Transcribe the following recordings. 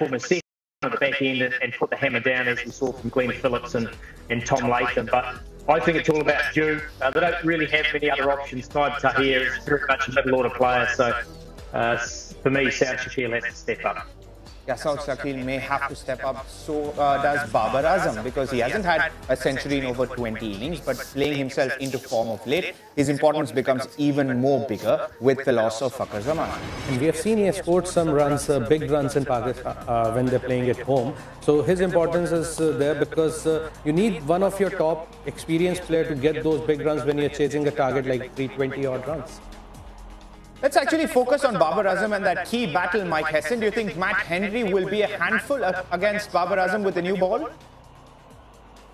put him second at the back end and put the hammer down, as we saw from Glenn Phillips and Tom Latham. But I think it's all about Dew. They don't really have many other options. Ty Tahir is very much a middle order player, so for me, Saud Shakil has to step up. Yeah, Saud Shakil may have to step up. So does Babar Azam, because he hasn't had a century in over 20 innings, but playing himself into form of late, his importance becomes even more bigger with the loss of Fakhar Zaman. And we have seen he has scored some runs, big runs in Pakistan when they're playing at home. So his importance is there because you need one of your top experienced players to get those big runs when you're chasing a target like 320 odd runs. Let's actually focus on Babar Azam and that key battle, Mike Hesson. Do you think Matt Henry will be a handful against Babar Azam with the new ball?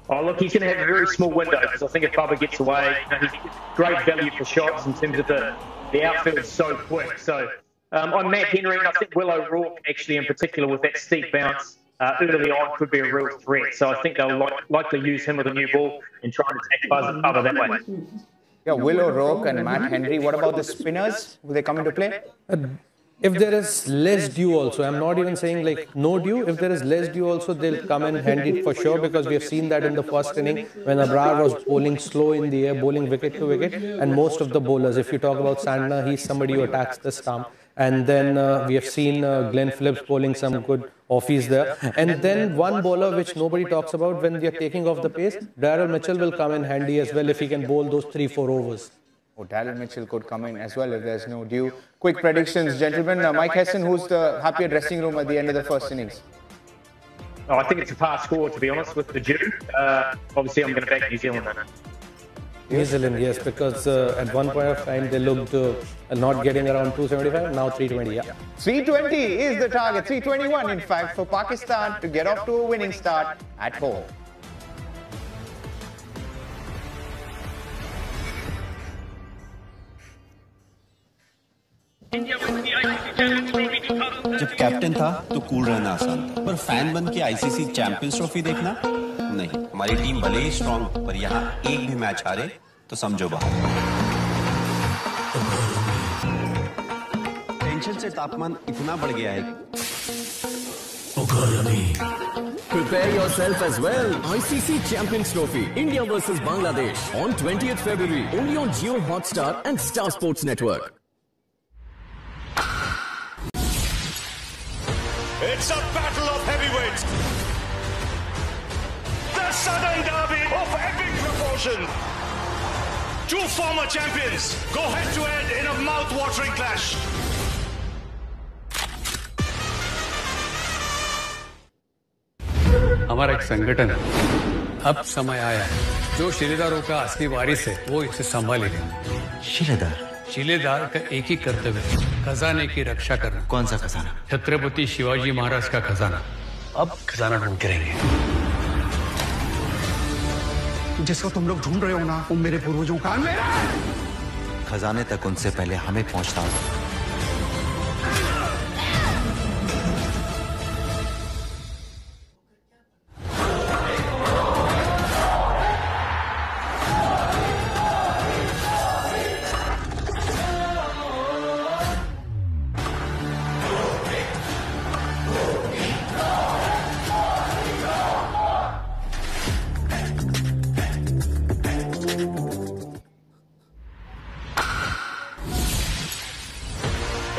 Oh, look, he's going to have a very small window because I think if Babar gets away, he's great value for shots in terms of the outfield is so quick. So on Matt Henry, I think Will O'Rourke actually in particular with that steep bounce early on could be a real threat. So I think they'll likely use him with a new ball and try and attack Babar that way. Yeah, Will O'Rourke and Matt Henry. What about the spinners? Will they come into play? If there is less dew also, I'm not even saying like no dew. If there is less dew also, they'll come in handy for sure, because we have seen that in the first inning when Abrar was bowling slow in the air, bowling wicket to wicket, and most of the bowlers, if you talk about Santner, he's somebody who attacks the stump. And then we have seen Glenn Phillips bowling some good offies there. And then one bowler which nobody talks about when they're taking off the pace, Daryl Mitchell will come in handy as well if he can bowl those 3-4 overs. Oh, Daryl Mitchell could come in as well if there's no dew. Quick predictions, gentlemen. Mike Hesson, who's the happier dressing room at the end of the first innings? Oh, I think it's a par score, to be honest, with the dew. Obviously, I'm going to back New Zealand. New Zealand, yes, because at one point of time they looked not getting around 275, now 320, yeah. 320 is the target, 321 in fact for Pakistan to get off to a winning start at home. जब captain था तो cool रहना आसान था, पर fan बन के ICC champions trophy देखना नहीं। हमारी टीम भले ही स्ट्रांग, पर यहाँ एक भी मैच हारे तो समझो बाहर। टेंशन से तापमान इतना बढ़ गया है। Prepare yourself as well. ICC Champions Trophy, India versus Bangladesh on 20th February, only on Jio Hotstar and Star Sports Network. It's a battle of heavyweights. The Southern Derby of epic proportion. Two former champions go head-to-head in a mouth-watering clash. हमारा एक संगठन है, अब समय आया है जो शिलेदारों का असली वारिस है वो इसे संभालेगा। शिलेदार का एक ही कर्तव्य है, खजाने की रक्षा करना। कौन सा खजाना? छत्रपति शिवाजी महाराज का खजाना। अब खजाना ढूंढ के रहेंगे। जिसको तुम लोग ढूंढ रहे हो ना, वो मेरे पूर्वजों का मेरा खजाने तक उनसे पहले हमें पहुंचना होगा।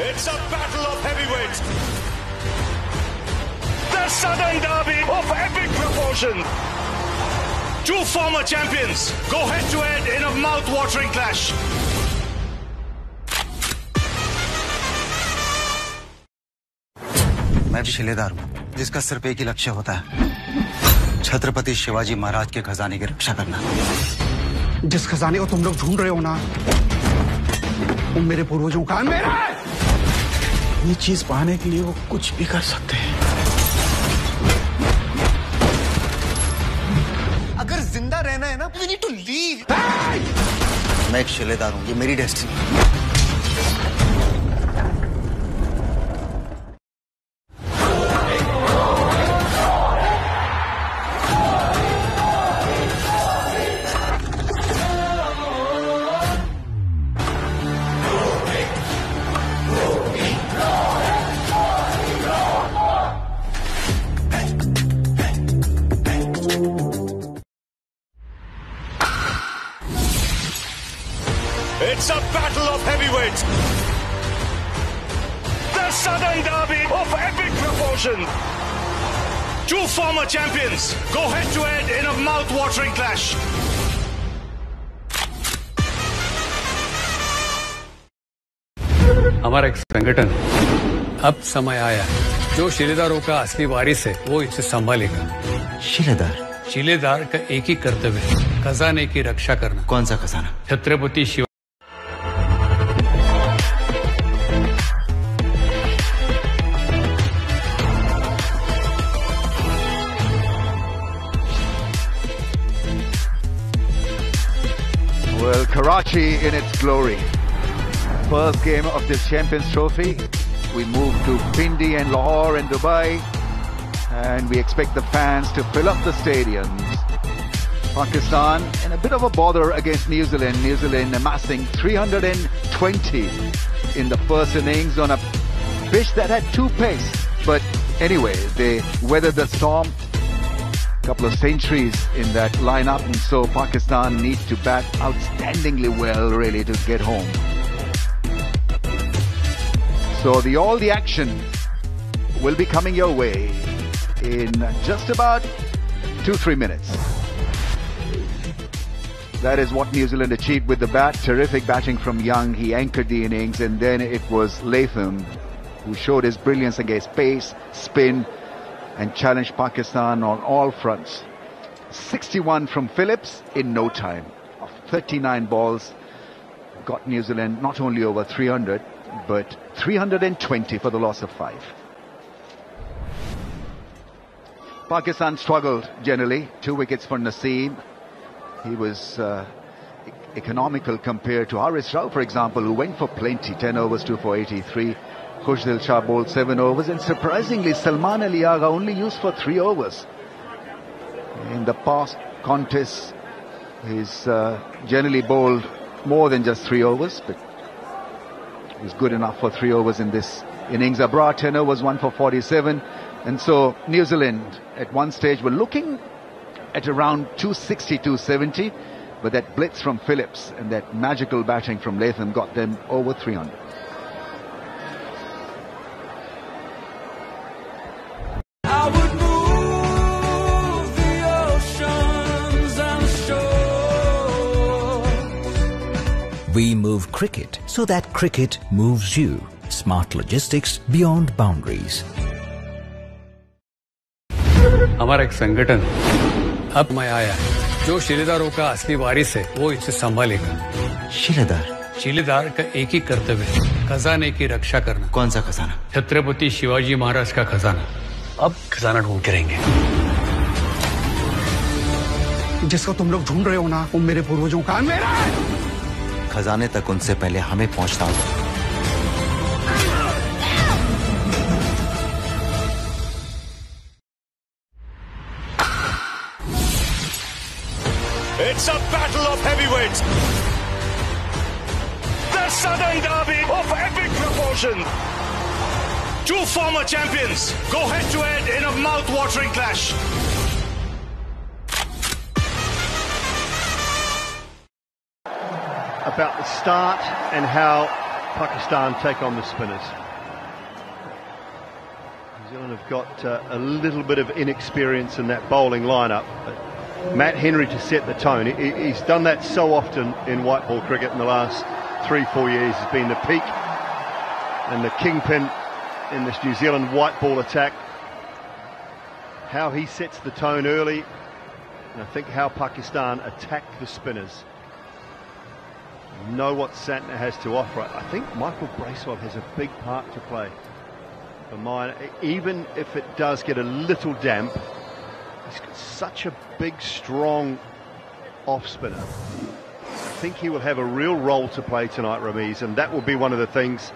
It's a battle of heavyweights. The Southern Derby of epic proportion. Two former champions go head-to-head in a mouth-watering clash. मैं शिलेदार हूँ, जिसका सिर्फ एक ही लक्ष्य होता है, छत्रपति शिवाजी महाराज के खजाने की रक्षा करना। जिस खजाने को तुम लोग ढूंढ रहे हो ना, वो मेरे पूर्वजों का मेरा है। ये चीज पाने के लिए वो कुछ भी कर सकते हैं। अगर जिंदा रहना है ना, we need to leave. मैं एक शिलेदार हूँ, ये मेरी डेस्टिनी है। heavyweights. The Southern Derby of epic proportion. Two former champions go head-to-head in a mouth-watering clash. हमारा एक संगठन अब समय आया जो शिलेदारों का असली वारिस है वो इसे संभालेगा। शिलेदार का एक ही कर्तव्य है, खजाने की रक्षा करना। कौन सा खजाना? Chhatrapati Shiva. Well, Karachi in its glory. First game of this Champions Trophy. We move to Pindi and Lahore and Dubai, and we expect the fans to fill up the stadiums. Pakistan in a bit of a bother against New Zealand. New Zealand amassing 320 in the first innings on a pitch that had two pace. But anyway, they weathered the storm. Couple of centuries in that lineup, and so Pakistan needs to bat outstandingly well really to get home. So all the action will be coming your way in just about 2-3 minutes. That is what New Zealand achieved with the bat. Terrific batting from Young. He anchored the innings, and then it was Latham who showed his brilliance against pace, spin, and challenged Pakistan on all fronts. 61 from Phillips in no time. Of 39 balls, got New Zealand not only over 300, but 320 for the loss of 5. Pakistan struggled generally. 2 wickets for Naseem. He was economical compared to Haris Rao, for example, who went for plenty. 10 overs, 2 for 83. Khushdil Shah bowled 7 overs, and surprisingly Salman Ali Agha only used for 3 overs. In the past contests, he's generally bowled more than just 3 overs, but he was good enough for 3 overs in this innings. Abrar 10 overs, 1 for 47, and so New Zealand at one stage were looking at around 260, 270, but that blitz from Phillips and that magical batting from Latham got them over 300. We move cricket so that cricket moves you. Smart logistics beyond boundaries. हमारा एक संगठन अब समय आया जो शिलेदारों का असली वारिस है वो इसे संभालेगा। शिलेदार का एक ही कर्तव्य है, खजाने की रक्षा करना। कौन सा खजाना? छत्रपति शिवाजी महाराज का खजाना। अब खजाना ढूंढ के रहेंगे। जिसको तुम लोग ढूंढ रहे हो ना, वो मेरे पूर्वजों का मेरा है। खजाने तक उनसे पहले हमें पहुंचना होगा। It's a battle of heavyweights. The Southern Derby of epic proportion. Two former champions go head-to-head in a mouth-watering clash. About the start and how Pakistan take on the spinners. New Zealand have got a little bit of inexperience in that bowling lineup. But Matt Henry to set the tone. He's done that so often in white ball cricket in the last 3-4 years. Has been the peak and the kingpin in this New Zealand white ball attack. How he sets the tone early, and I think how Pakistan attack the spinners. Know what Santner has to offer. I think Michael Bracewell has a big part to play for mine, even if it does get a little damp. He's got such a big, strong off spinner. I think he will have a real role to play tonight, Ramiz, and that will be one of the things.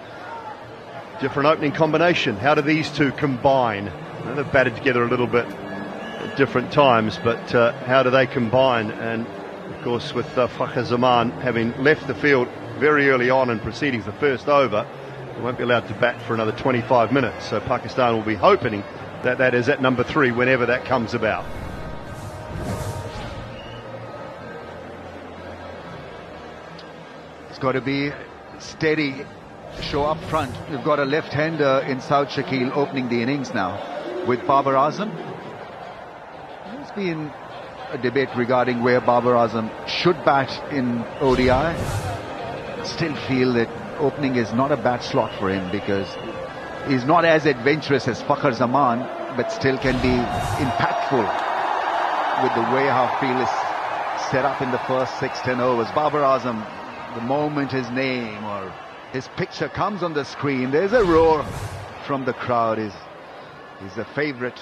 Different opening combination. How do these two combine? I know they've batted together a little bit at different times, but how do they combine? And of course, with Fakhar Zaman having left the field very early on in proceedings, the first over, he won't be allowed to bat for another 25 minutes. So Pakistan will be hoping that that is at number 3 whenever that comes about. It's got to be steady show up front. We've got a left-hander in Saud Shakeel opening the innings now with Babar Azam. There's been a debate regarding where Babar Azam should bat in ODI. Still feel that opening is not a bad slot for him because he's not as adventurous as Fakhar Zaman, but still can be impactful with the way how field is set up in the first 6-10 overs. Babar Azam, the moment his name or his picture comes on the screen, there's a roar from the crowd. He's a favourite,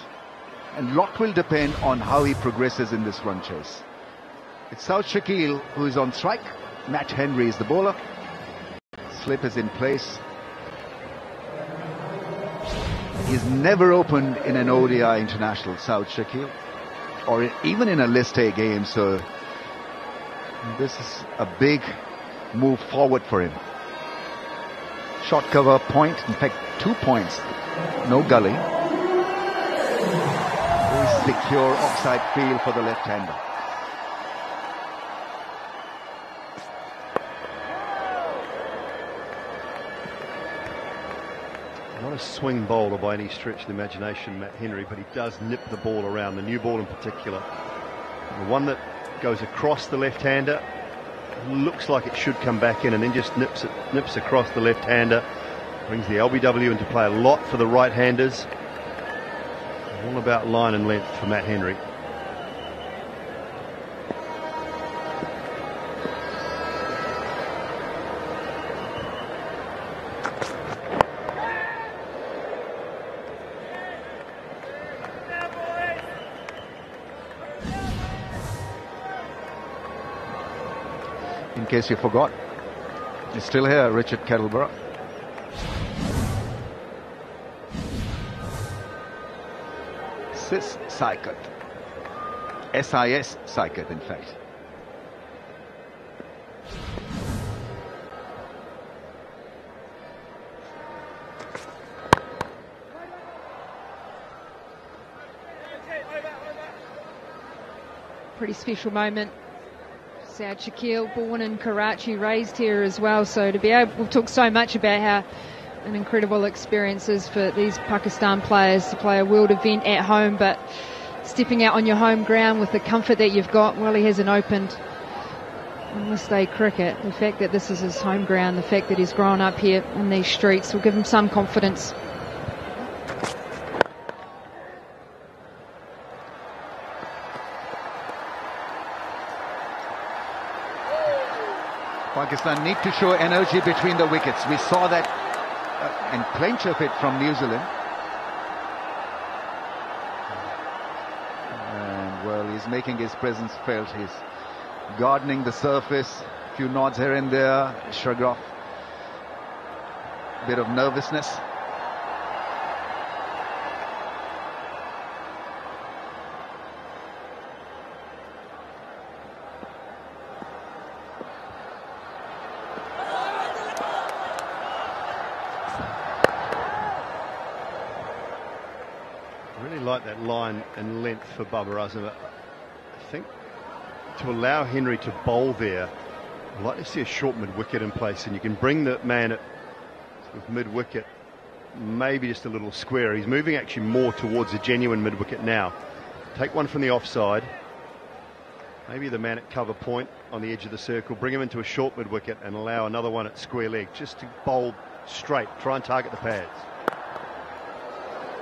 and lot will depend on how he progresses in this run chase. It's Saud Shakeel who is on strike. Matt Henry is the bowler. Slip is in place. He's never opened in an ODI international, Saud Shakeel, or even in a List A game, so this is a big move forward for him. Short cover point, in fact 2 points, no gully. Very secure offside field for the left-hander. Not a swing bowler by any stretch of the imagination, Matt Henry, but he does nip the ball around, the new ball in particular. The one that goes across the left-hander looks like it should come back in and then just nips across the left-hander. Brings the LBW into play a lot for the right-handers. All about line and length for Matt Henry. In case you forgot, he's still here, Richard Kettleborough. Sis Saikat. SIS Saikat, in fact. Pretty special moment. Saud Shakeel, born in Karachi, raised here as well, so to be able, we've talked so much about how an incredible experience is for these Pakistan players to play a world event at home, but stepping out on your home ground with the comfort that you've got. Well, he hasn't opened in List A cricket. The fact that this is his home ground, the fact that he's grown up here in these streets will give him some confidence. Pakistan need to show energy between the wickets. We saw that and plenty of it from New Zealand. And well, he's making his presence felt. He's gardening the surface, a few nods here and there, shrug off a bit of nervousness. Like that line and length for Babar Azam. I think to allow Henry to bowl there, I'd like to see a short mid-wicket in place, and you can bring the man at sort of mid-wicket, maybe just a little square. He's moving actually more towards a genuine mid-wicket now. Take one from the offside, maybe the man at cover point on the edge of the circle, bring him into a short mid-wicket and allow another one at square leg, just to bowl straight, try and target the pads.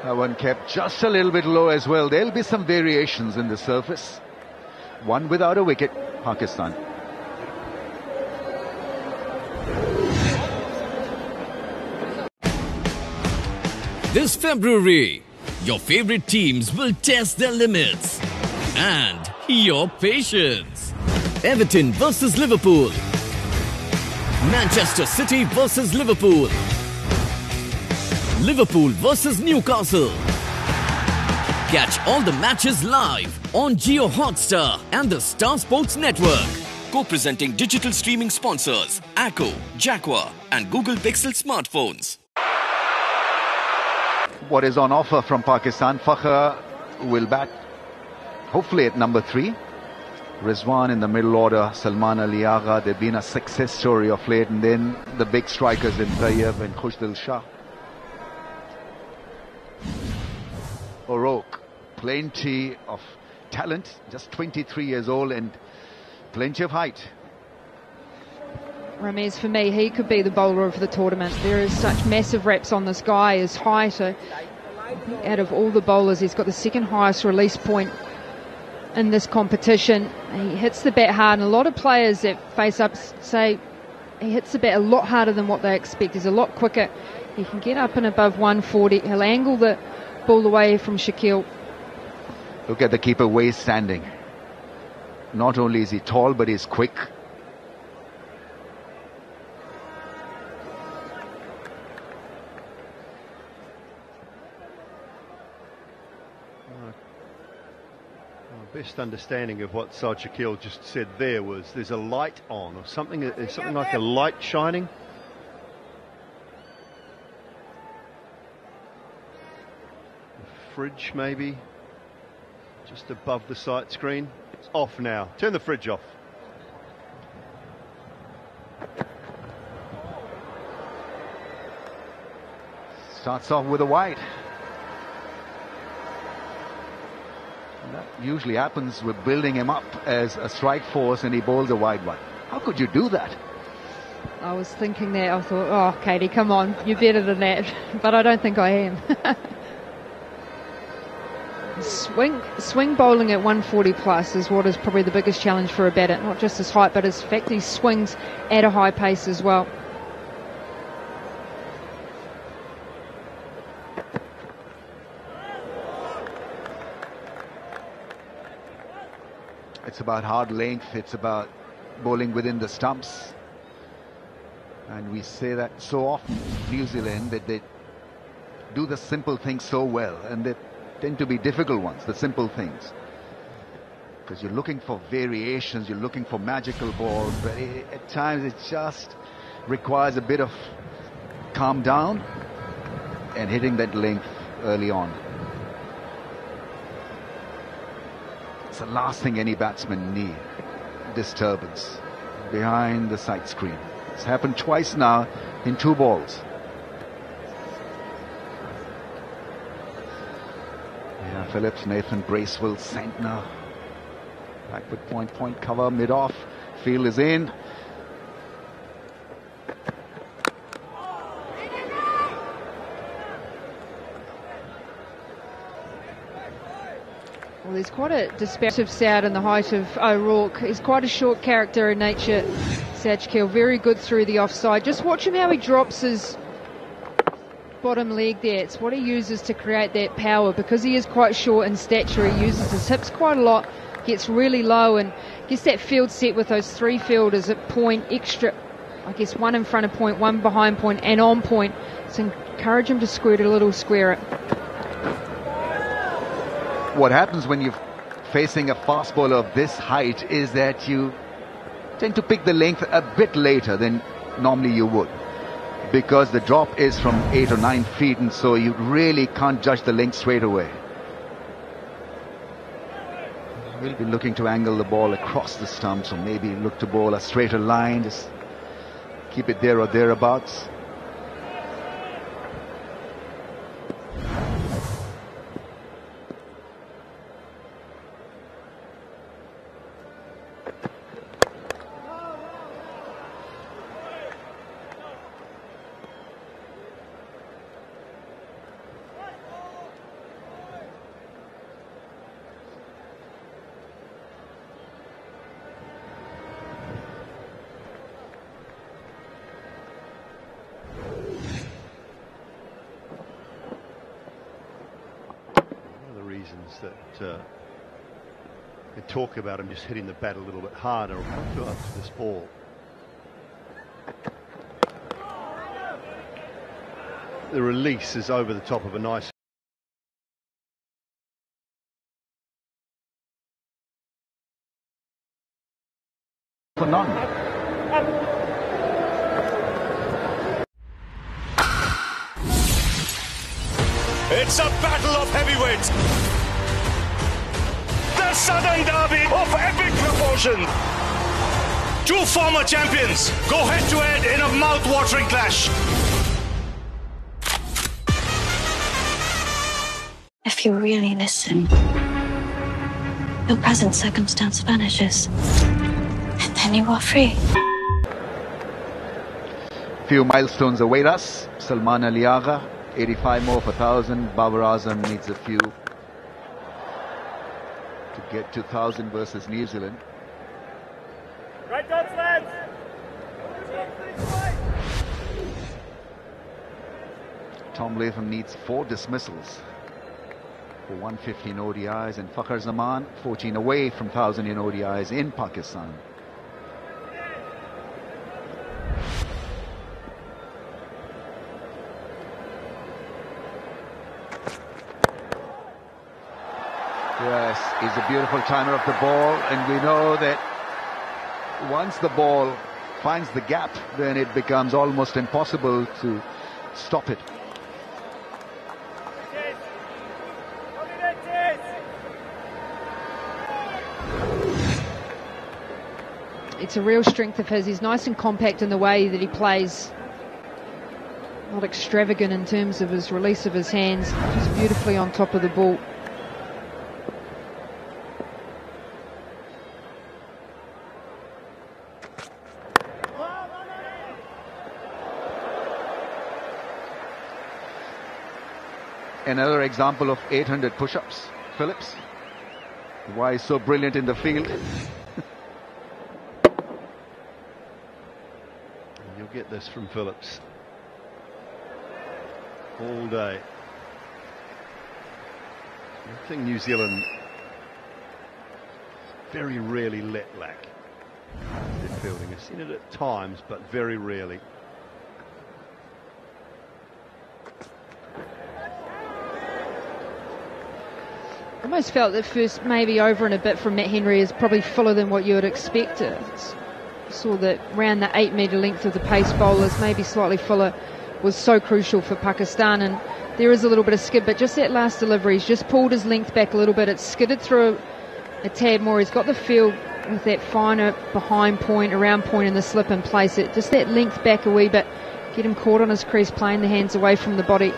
That one kept just a little bit low as well. There'll be some variations in the surface. One without a wicket, Pakistan. This February, your favorite teams will test their limits and your patience. Everton versus Liverpool. Manchester City versus Liverpool. Liverpool versus Newcastle. Catch all the matches live on Jio Hotstar and the Star Sports Network. Co-presenting digital streaming sponsors Acko, Jaguar and Google Pixel smartphones. What is on offer from Pakistan? Fakhar will bat hopefully at number 3. Rizwan in the middle order, Salman Ali Agha. They've been a success story of late, and then the big strikers in Tayyab and Khushdil Shah. Oroque, plenty of talent, just 23 years old and plenty of height. Ramez, for me, he could be the bowler of the tournament. There is such massive reps on this guy. His height, out of all the bowlers, he's got the second highest release point in this competition. He hits the bat hard, and a lot of players that face up say he hits the bat a lot harder than what they expect. He's a lot quicker. He can get up and above 140. He'll angle the ball away from Shakil. Look at the keeper way he's standing. Not only is he tall, but he's quick. Best understanding of what Saad Shakil just said there was there's a light on, or something like a light shining. A fridge maybe just above the sight screen. It's off now. Turn the fridge off. Starts off with a wide. That usually happens with building him up as a strike force, and he bowls a wide one. How could you do that? I was thinking that. I thought, oh, Katie, come on, you're better than that. But I don't think I am. Swing bowling at 140 plus is what is probably the biggest challenge for a batter. Not just his height, but his fact he swings at a high pace as well. It's about hard length, it's about bowling within the stumps. And we say that so often, New Zealand, that they do the simple things so well, and they tend to be difficult ones, the simple things. Because you're looking for variations, you're looking for magical balls, but at times it just requires a bit of calm down and hitting that length early on. It's the last thing any batsman need. Disturbance behind the side screen. It's happened twice now in 2 balls. Yeah, Phillips, Nathan, Bracewell, Santner. Backward point cover, mid-off. Field is in. Well, there's quite a disparity of Saad in the height of O'Rourke. He's quite a short character in nature, Saad Shakil. Very good through the offside. Just watch him how he drops his bottom leg there. It's what he uses to create that power. Because he is quite short in stature, he uses his hips quite a lot, gets really low and gets that field set with those 3 fielders at point extra. I guess 1 in front of point, 1 behind point and on point. So encourage him to squirt a little square it. What happens when you're facing a fast bowler of this height is that you tend to pick the length a bit later than normally you would, because the drop is from 8 or 9 feet, and so you really can't judge the length straight away. We'll be looking to angle the ball across the stumps, or maybe look to bowl a straighter line, just keep it there or thereabouts. That they talk about him just hitting the bat a little bit harder to this ball. The release is over the top of a nice for none. It's a battle of heavyweights. The Southern Derby of epic proportion. Two former champions go head-to-head in a mouth-watering clash. If you really listen, your present circumstance vanishes, and then you are free. Few milestones await us. Salman Ali Agha, 85 more for 1,000. Babar Azam needs a few to get to 1,000 versus New Zealand. Right dogs, lads! Tom Latham needs 4 dismissals for 150 in ODIs, and Fakhar Zaman 14 away from 1,000 in ODIs in Pakistan. Yes, he's a beautiful timer of the ball, and we know that once the ball finds the gap, then it becomes almost impossible to stop it. It's a real strength of his. He's nice and compact in the way that he plays. Not extravagant in terms of his release of his hands. Just beautifully on top of the ball. Another example of 800 push-ups, Phillips. Why he's so brilliant in the field. You'll get this from Phillips all day. I think New Zealand very rarely let lack their fielding. I've seen it at times, but very rarely. Almost felt that first maybe over and a bit from Matt Henry is probably fuller than what you would expect. Saw that round the 8 metre length of the pace bowlers, maybe slightly fuller, was so crucial for Pakistan. And there is a little bit of skid, but just that last delivery, he's just pulled his length back a little bit. It's skidded through a tad more. He's got the feel with that finer behind point, around point in the slip and place it. Just that length back a wee bit, get him caught on his crease, playing the hands away from the body.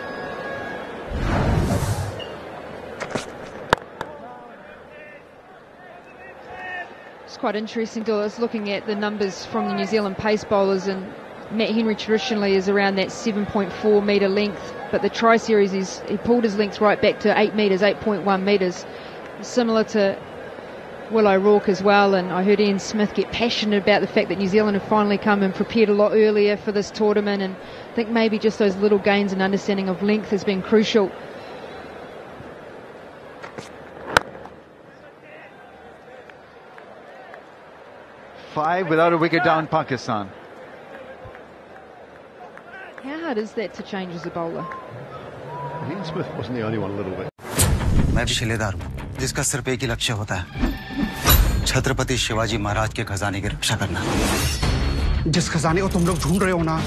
Quite interesting. I was looking at the numbers from the New Zealand pace bowlers, and Matt Henry traditionally is around that 7.4 metre length, but the Tri-Series he pulled his length right back to 8 metres, 8.1 metres, similar to Will O'Rourke as well. And I heard Ian Smith get passionate about the fact that New Zealand have finally come and prepared a lot earlier for this tournament, and I think maybe just those little gains and understanding of length has been crucial. Five without a wicket down, Pakistan. How hard is that to change as a bowler? Ian Smith wasn't the only one a little bit. मैं भी शिलेदार हूँ, जिसका सिर्फ एक ही लक्ष्य होता है, छत्रपति शिवाजी महाराज के खजाने की रक्षा करना। जिस खजाने को तुम लोग ढूंढ रहे हो ना,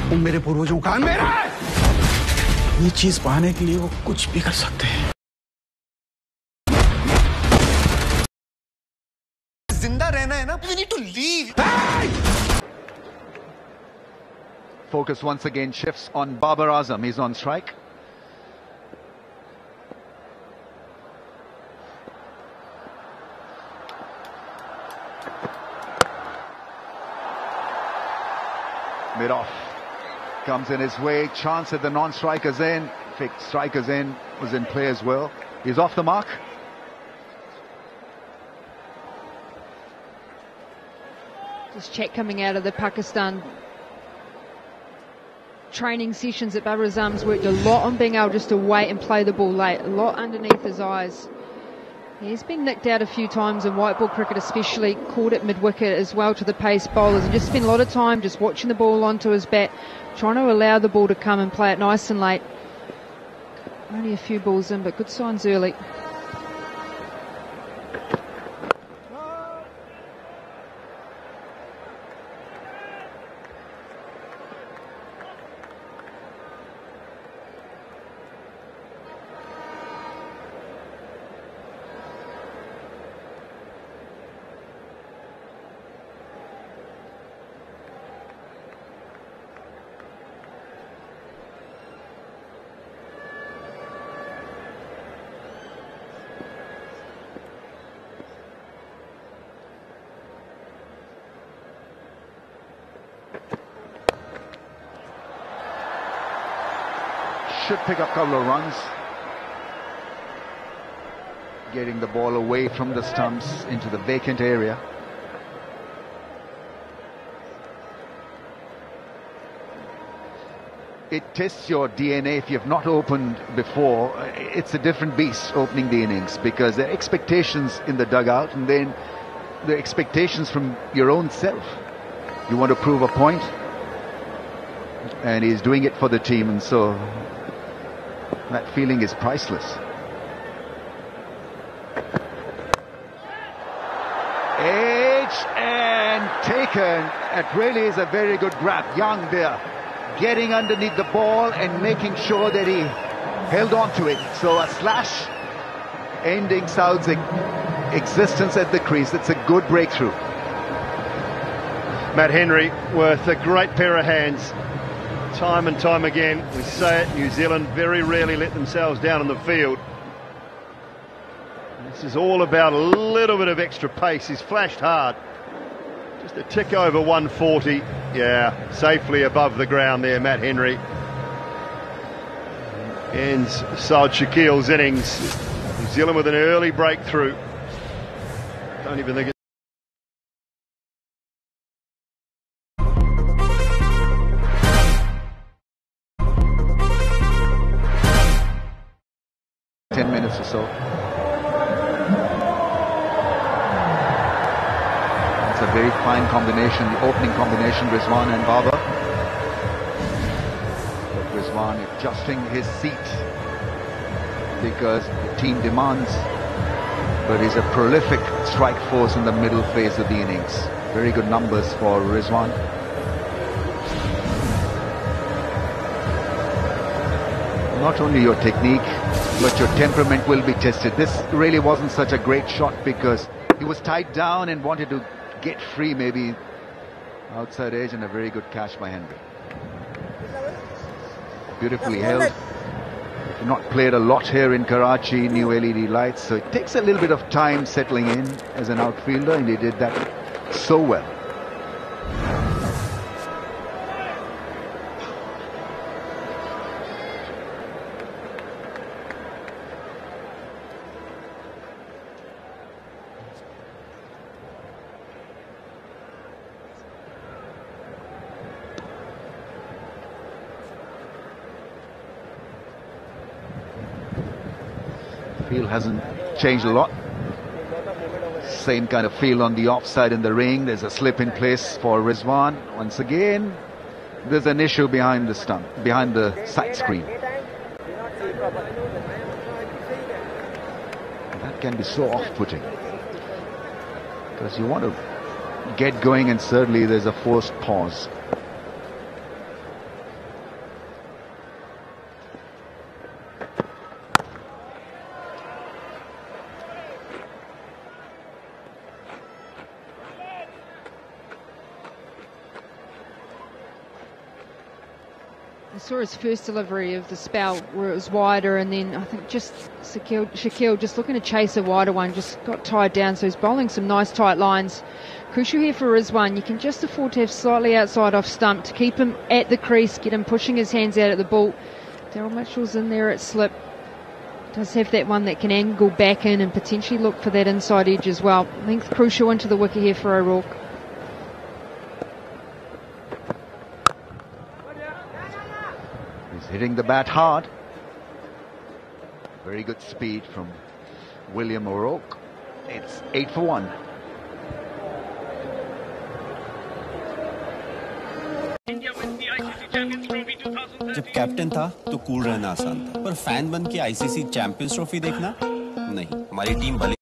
वो मेरे पूर्वजों का है, मेरा है। ये चीज पाने के लिए वो कुछ भी कर सकते हैं। जिंदा रहना है ना, we need to leave. Focus once again shifts on Babar Azam. He's on strike. Mid-off comes in his way. Chance at the non-strikers in. Fake strikers in. Was in play as well. He's off the mark. Just check coming out of the Pakistan training sessions that Babar Azam's worked a lot on being able just to wait and play the ball late, a lot underneath his eyes. He's been nicked out a few times in white ball cricket, especially caught at mid-wicket as well to the pace bowlers, and just spent a lot of time just watching the ball onto his bat, trying to allow the ball to come and play it nice and late. Only a few balls in, but good signs early. should pick up a couple of runs. Getting the ball away from the stumps into the vacant area. It tests your DNA. If you have not opened before, it's a different beast opening the innings, because there are expectations in the dugout and then the expectations from your own self. You want to prove a point, and he's doing it for the team, and so that feeling is priceless. Edge and taken. It really is a very good grab. Young there, getting underneath the ball and making sure that he held on to it. So a slash ending Saud's existence at the crease. It's a good breakthrough. Matt Henry with a great pair of hands. Time and time again, we say it, New Zealand very rarely let themselves down on the field. This is all about a little bit of extra pace. He's flashed hard. Just a tick over 140. Yeah, safely above the ground there, Matt Henry. Ends Saud Shakil's innings. New Zealand with an early breakthrough. Don't even think it's 10 minutes or so. It's a very fine combination, the opening combination, Rizwan and Babar. But Rizwan adjusting his seat because the team demands, but he's a prolific strike force in the middle phase of the innings. Very good numbers for Rizwan. Not only your technique, but your temperament will be tested. This really wasn't such a great shot because he was tied down and wanted to get free, maybe outside edge, and a very good catch by Henry. Beautifully held. Not played a lot here in Karachi, new LED lights, so it takes a little bit of time settling in as an outfielder, and he did that so well. Field hasn't changed a lot. Same kind of field on the offside in the ring. There's a slip in place for Rizwan. Once again, there's an issue behind the stump, behind the side screen. That can be so off-putting because you want to get going, and certainly there's a forced pause. I saw his first delivery of the spell where it was wider, and then I think just Shakil just looking to chase a wider one, just got tied down, so he's bowling some nice tight lines. Crucial here for Rizwan, you can just afford to have slightly outside off stump to keep him at the crease, get him pushing his hands out at the ball. Daryl Mitchell's in there at slip. Does have that one that can angle back in and potentially look for that inside edge as well. Length crucial into the wicket here for O'Rourke. Hitting the bat hard. Very good speed from William O'Rourke. It's 8 for 1. जब captain था तो cool रहना आसान था, पर fan बन के ICC champions trophy देखना नहीं। हमारी टीम भले